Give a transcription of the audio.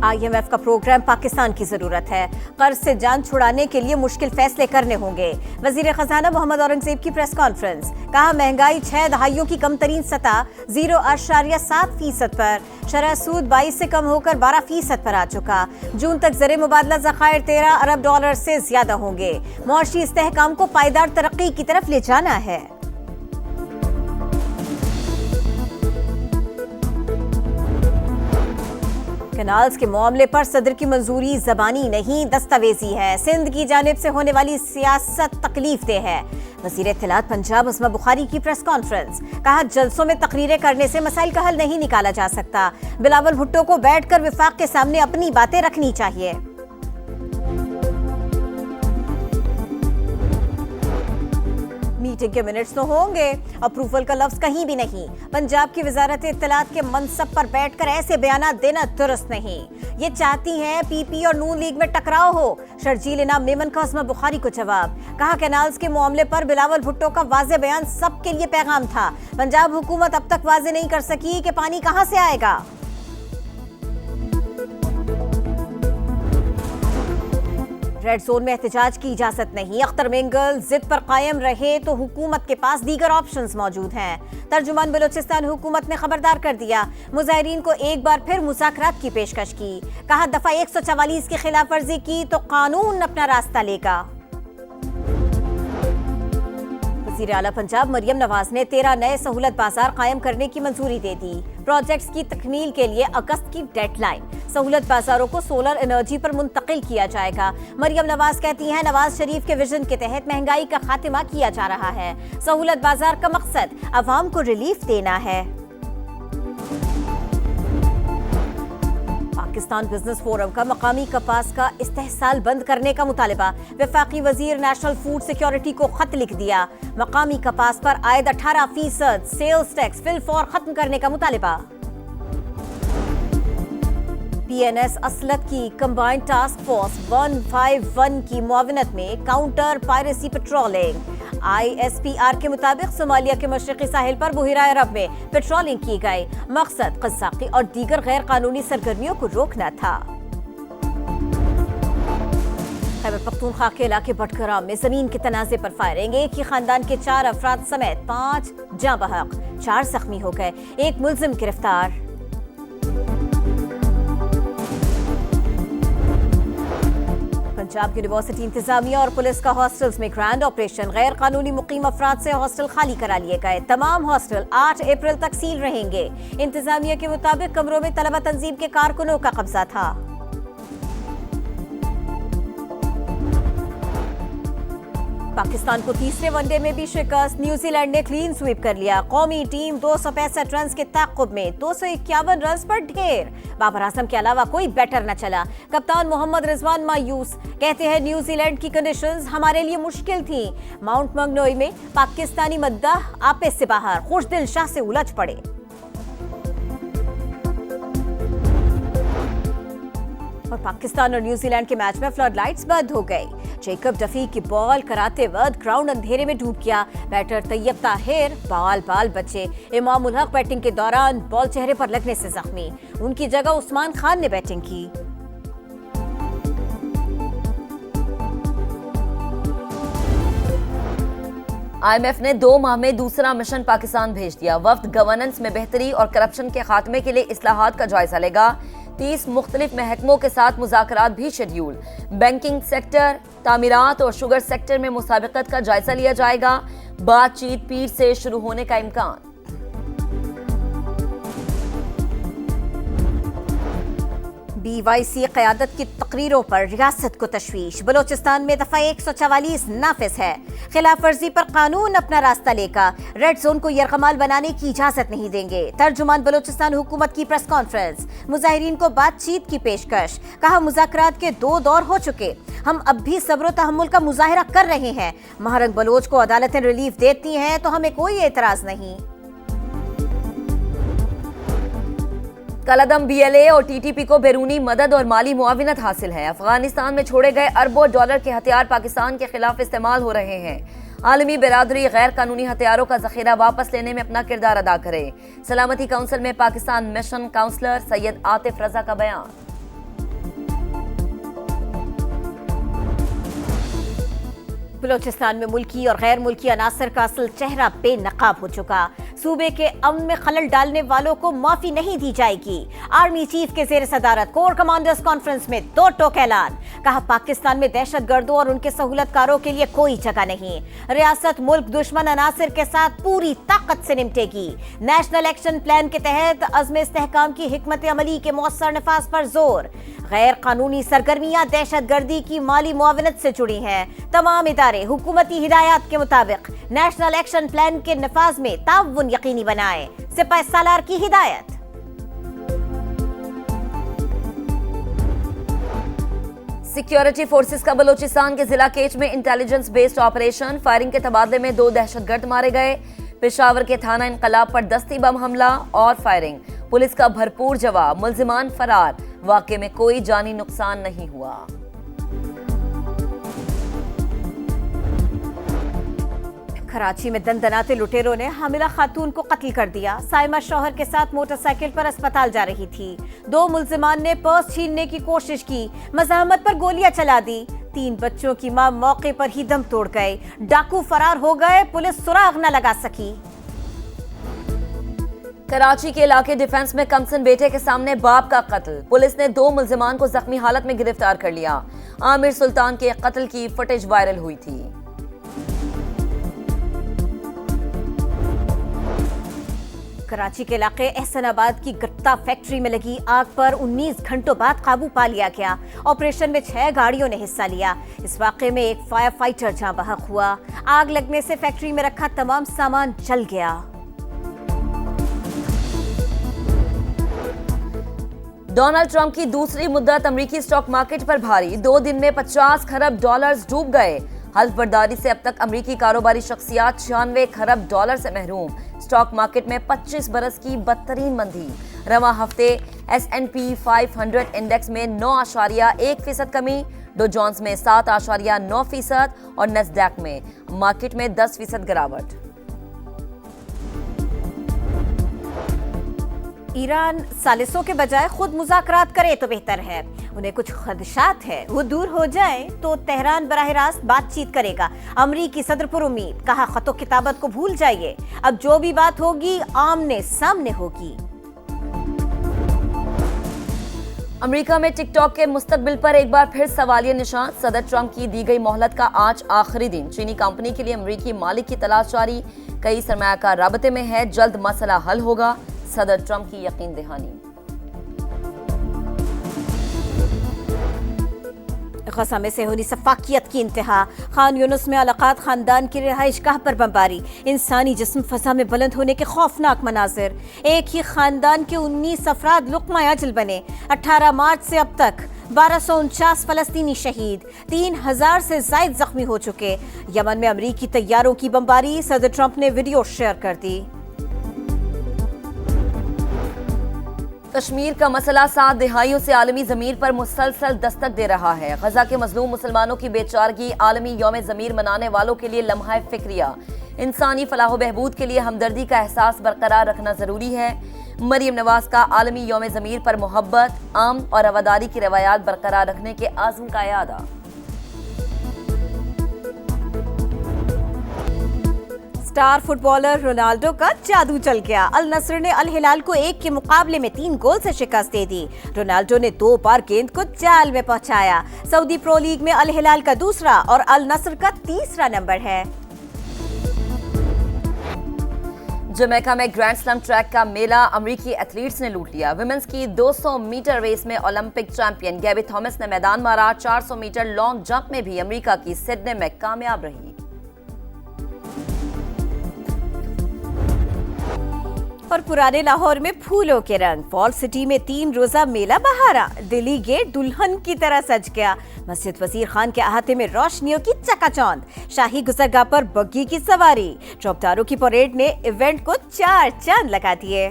IMF का programme Pakistan की जरूरत है। कर्ज से जान छुड़ाने के लिए मुश्किल फैसले करने होंगे। वजीर खजाना मोहम्मद औरंगजेब की प्रेस कॉन्फ्रेंस, कहा महंगाई 6 दहाइयों की कम तरीन सतह 0.7% पर, शरह सूद 22 से कम होकर 12% पर आ चुका। जून तक ज़र मुबादला ज़खायर 13 अरब डॉलर से ज्यादा होंगे। मुआशी इस्तेहकाम को पायदार तरक्की की तरफ ले जाना है। कैनाल्स के मामले पर सदर की मंजूरी जबानी नहीं दस्तावेजी है। सिंध की जानिब से होने वाली सियासत तकलीफ दे है। वजीर इत्तलात पंजाब अस्मा बुखारी की प्रेस कॉन्फ्रेंस, कहा जलसों में तकरीरें करने से मसाइल का हल नहीं निकाला जा सकता। बिलावल भुट्टो को बैठकर विफाक के सामने अपनी बातें रखनी चाहिए। मीटिंग के मिनट्स तो होंगे, अप्रूवल का लफ्ज कहीं भी नहीं। पंजाब की वजारत इत्तलात के मनसब पर बैठकर ऐसे बयानात देना दुरुस्त नहीं। ये चाहती हैं पीपी और नून लीग में टकराव हो। शर्जील इनाम मेमन का अस्मा बुखारी को जवाब, कहा कैनाल्स के मामले पर बिलावल भुट्टो का वाज़ेह बयान सबके लिए पैगाम था। पंजाब हुकूमत अब तक वाज़ेह नहीं कर सकी कि पानी कहां से आएगा। रेड जोन में एहतजाज की इजाजत नहीं। अख्तर मेंगल जिद पर कायम रहे तो हुकूमत के पास दीगर ऑप्शंस मौजूद हैं। तर्जुमान बलोचिस्तान हुकूमत ने खबरदार कर दिया। मुजाहिरीन को एक बार फिर मुज़ाकरात की पेशकश की। कहा दफा 144 की खिलाफ वर्जी की तो कानून अपना रास्ता लेगा। वज़ीर आला पंजाब मरियम नवाज ने 13 नए सहूलत बाजार कायम करने की मंजूरी दे दी। प्रोजेक्ट्स की तकमील के लिए अगस्त की डेडलाइन। सहूलत बाजारों को सोलर एनर्जी पर मुंतकिल किया जाएगा। मरियम नवाज कहती हैं नवाज शरीफ के विजन के तहत महंगाई का खात्मा किया जा रहा है। सहूलत बाजार का मकसद अवाम को रिलीफ देना है। पाकिस्तान बिजनेस फोरम का मकामी कपास का इस्तेहसाल बंद करने का मुतालिबा। वफाकी वजीर नेशनल फूड सिक्योरिटी को खत लिख दिया। मकामी कपास पर आयद 18% सेल्स टैक्स फिलफौर खत्म करने का मुतालिबा। PNS असलत की कंबाइंड टास्क फोर्स 151 की मुआवनत में काउंटर पायरेसी पेट्रोलिंग। ISPR के मुताबिक सोमालिया के मशरकी साहिल पर बुहिरा अरब में पेट्रोलिंग की गई। मकसद कज़ाकी और दीगर गैर कानूनी सरगर्मियों को रोकना था। खैबर पख्तूनख्वा के इलाके बटगराम में जमीन के तनाजे पर फायरिंग। एक ही खानदान के 4 अफराद समेत 5 जाँ बहक, 4 जख्मी हो गए। एक मुलजिम गिरफ्तार। पंजाब यूनिवर्सिटी इंतजामिया और पुलिस का हॉस्टल्स में ग्रैंड ऑपरेशन। गैर कानूनी मुकीम अफराद से हॉस्टल खाली करा लिए गए। तमाम हॉस्टल 8 अप्रैल तक सील रहेंगे। इंतजामिया के मुताबिक कमरों में तलबा तंजीम के कारकुनों का कब्जा था। पाकिस्तान को तीसरे वनडे में भी शिकस्त। न्यूजीलैंड ने क्लीन स्वीप कर लिया। कौमी टीम 265 रन के ताक़ुब में 251 रन पर ढेर। बाबर आजम के अलावा कोई बैटर न चला। कप्तान मोहम्मद रिजवान मायूस, कहते हैं न्यूजीलैंड की कंडीशंस हमारे लिए मुश्किल थी। माउंट मैग्नोई में पाकिस्तानी मद्दाह आपे से बाहर, खुशदिल शाह से उलझ पड़े। और पाकिस्तान और न्यूजीलैंड के मैच में फ्लड लाइट्स बंद हो गई। जेकब डफी की बॉल कराते वक्त ग्राउंड अंधेरे में डूब गया। बैटर तैयब ताहिर बाल बचे। इमाम उल हक बैटिंग के दौरान बॉल चेहरे पर लगने से जख्मी। उनकी जगह उस्मान खान ने बैटिंग की। IMF ने 2 माह में दूसरा मिशन पाकिस्तान भेज दिया। वफ्द गवर्नेंस में बेहतरी और करप्शन के खात्मे के लिए इस्लाहात का जायजा लेगा। 30 मुख्तलिफ महकमों के साथ मुज़ाकरात भी शेड्यूल। बैंकिंग सेक्टर, तामीरात और शुगर सेक्टर में मुसाबिकत का जायजा लिया जाएगा। बातचीत पीर से शुरू होने का इम्कान। BYC क़यादत की तकरीरों पर रियासत को तशवीश। बलोचिस्तान में दफा 144 नाफिज है। खिलाफ वर्जी पर कानून अपना रास्ता लेगा। रेड जोन को यरगमाल बनाने की इजाजत नहीं देंगे। तर्जुमान बलोचिस्तान हुकूमत की प्रेस कॉन्फ्रेंस। मुजाहिरीन को बातचीत की पेशकश। कहा मुज़ाकरात के 2 दौर हो चुके, हम अब भी सब्र तहम्मुल का मुजाहिरा कर रहे हैं। महरंग बलोच को अदालतें रिलीफ देती हैं तो हमें कोई एतराज नहीं। कलअदम BLA और TTP को बैरूनी मदद और माली मुआविनत हासिल है। अफगानिस्तान में छोड़े गए अरबों डॉलर के हथियार पाकिस्तान के खिलाफ इस्तेमाल हो रहे हैं। आलमी बिरादरी गैर कानूनी हथियारों का जखीरा वापस लेने में अपना किरदार अदा करे। सलामती काउंसिल में पाकिस्तान मिशन काउंसलर सैयद आतिफ रजा का बयान। बलोचिस्तान में मुल्की और गैर मुल्की अनासर का असल चेहरा बेनकाब हो चुका। सूबे के अमन में खलल डालने वालों को माफी नहीं दी जाएगी। आर्मी चीफ के जेर सदारत कोर कमांडर्स कॉन्फ्रेंस में दो टोक ऐलान। कहा, पाकिस्तान में दहशतगर्दों और उनके सहूलतकारों के लिए कोई जगह नहीं। रियासत मुल्क दुश्मन अनासर के साथ पूरी ताकत से निपटेगी। नेशनल एक्शन प्लान के तहत अज़्म इस्तेहकाम की हिकमत अमली के मौसर नफाज पर जोर। गैर कानूनी सरगर्मियां दहशतगर्दी की माली मुआवनत से जुड़ी हैं। तमाम इदारे हुकूमती हिदायत के मुताबिक नेशनल एक्शन प्लान के नफाज में ताउन यकीनी बनाए। सिपाही सालार की हिदायत। सिक्योरिटी फोर्सेस का बलोचिस्तान के जिला केच में इंटेलिजेंस बेस्ड ऑपरेशन। फायरिंग के तबादले में 2 दहशतगर्द मारे गए। पेशावर के थाना इनकलाब पर दस्ती बम हमला और फायरिंग। पुलिस का भरपूर जवाब, मुल्जिमान फरार। वाकये में कोई जानी नुकसान नहीं हुआ। कराची में दंदनाते लुटेरों ने हामिला खातून को कत्ल कर दिया। साइमा शौहर के साथ मोटरसाइकिल पर अस्पताल जा रही थी। 2 मुल्जिमान ने पर्स छीनने की कोशिश की, मज़ाहमत पर गोलियां चला दी। 3 बच्चों की मां मौके पर ही दम तोड़ गए। डाकू फरार हो गए, पुलिस सुराग न लगा सकी। कराची के इलाके डिफेंस में कमसन बेटे के सामने बाप का कत्ल। पुलिस ने 2 मुल्जिमान को जख्मी हालत में गिरफ्तार कर लिया। आमिर सुल्तान के कत्ल की फुटेज वायरल हुई थी। कराची के इलाके एहसनाबाद की गत्ता फैक्ट्री में लगी आग पर 19 घंटों बाद काबू पा लिया गया। ऑपरेशन में 6 गाड़ियों ने हिस्सा लिया। इस वाकये में एक फायर फाइटर जहां बहक हुआ। आग लगने से फैक्ट्री में रखा तमाम सामान जल गया। डोनाल्ड ट्रंप की दूसरी मुद्दत अमेरिकी स्टॉक मार्केट पर भारी। 2 दिन में 50 खरब डॉलर्स डूब गए। हल्फ बर्दारी से अब तक अमेरिकी कारोबारी शख्सियात 96 खरब डॉलर से महरूम। स्टॉक मार्केट में 25 बरस की बदतरीन मंदी। रवां हफ्ते S&P 500 इंडेक्स में 9.1% कमी, डो जोन्स में 7.9% और नस्डैक में मार्केट में 10% गिरावट। ईरान सालिसों के बजाय खुद मुज़ाकरात करे तो बेहतर है। उन्हें कुछ खदशात है, वो दूर हो जाए तो तेहरान बराह रास्त बातचीत करेगा। अमरीकी सदर पर उम्मीद। कहा, खतो किताबत को भूल जाइए, अब जो भी बात होगी आमने सामने होगी। अमेरिका में टिकटॉक के मुस्तकबिल पर एक बार फिर सवालिया निशान। सदर ट्रंप की दी गई मोहलत का आज आखिरी दिन। चीनी कंपनी के लिए अमेरिकी मालिक की तलाश जारी। कई सरमायाकार राबते में है, जल्द मसला हल होगा। सदर ट्रंप की यकीन दहानी। गजा में सेहूनी सफाकियत की इंतहा। खान यूनुस में अलाकात खानदान की रिहाइशगाह पर बमबारी। इंसानी जिस्म फजा में बुलंद होने के खौफनाक मनाजिर। एक ही खानदान के 19 अफराद लुक़मा अजल बने। 18 मार्च से अब तक 1249 फलस्तीनी शहीद, 3000 से जायद जख्मी हो चुके। यमन में अमरीकी तैयारों की बमबारी। सदर ट्रंप ने वीडियो शेयर कर दी। कश्मीर का मसला 7 दिहाइयों से आलमी ज़मीर पर मुसलसल दस्तक दे रहा है। गजा के मजलूम मुसलमानों की बेचारगी आलमी यौम ज़मीर मनाने वालों के लिए लम्हा फिक्रिया। इंसानी फलाह बहबूद के लिए हमदर्दी का एहसास बरकरार रखना ज़रूरी है। मरियम नवाज का आलमी यौम ज़मीर पर मोहब्बत, अमन और रवादारी की रवायात बरकरार रखने के आज़म का यादा। स्टार फुटबॉलर रोनाल्डो का जादू चल गया। अल नस्र ने अल हिलाल को 1 के मुकाबले में 3 गोल से शिकस्त दे दी। रोनाल्डो ने 2 बार गेंद को जाल में पहुंचाया। सऊदी प्रो लीग में अल हिलाल का दूसरा और अल नस्र का तीसरा नंबर है। जमैका में ग्रैंड स्लैम ट्रैक का मेला अमेरिकी एथलीट्स ने लूट लिया। विमेंस की 200 मीटर रेस में ओलंपिक चैंपियन गैबी थॉमस ने मैदान मारा। 400 मीटर लॉन्ग जंप में भी अमेरिका की सिडनी में कामयाब रही। और पुराने लाहौर में फूलों के रंग। फॉल सिटी में 3 रोजा मेला बहारा। दिल्ली गेट दुल्हन की तरह सज गया। मस्जिद वजीर खान के अहाते में रोशनियों की चकाचौंध। शाही गुजरगाह पर बग्गी की सवारी। चौबदारों की परेड ने इवेंट को 4 चांद लगा दिए।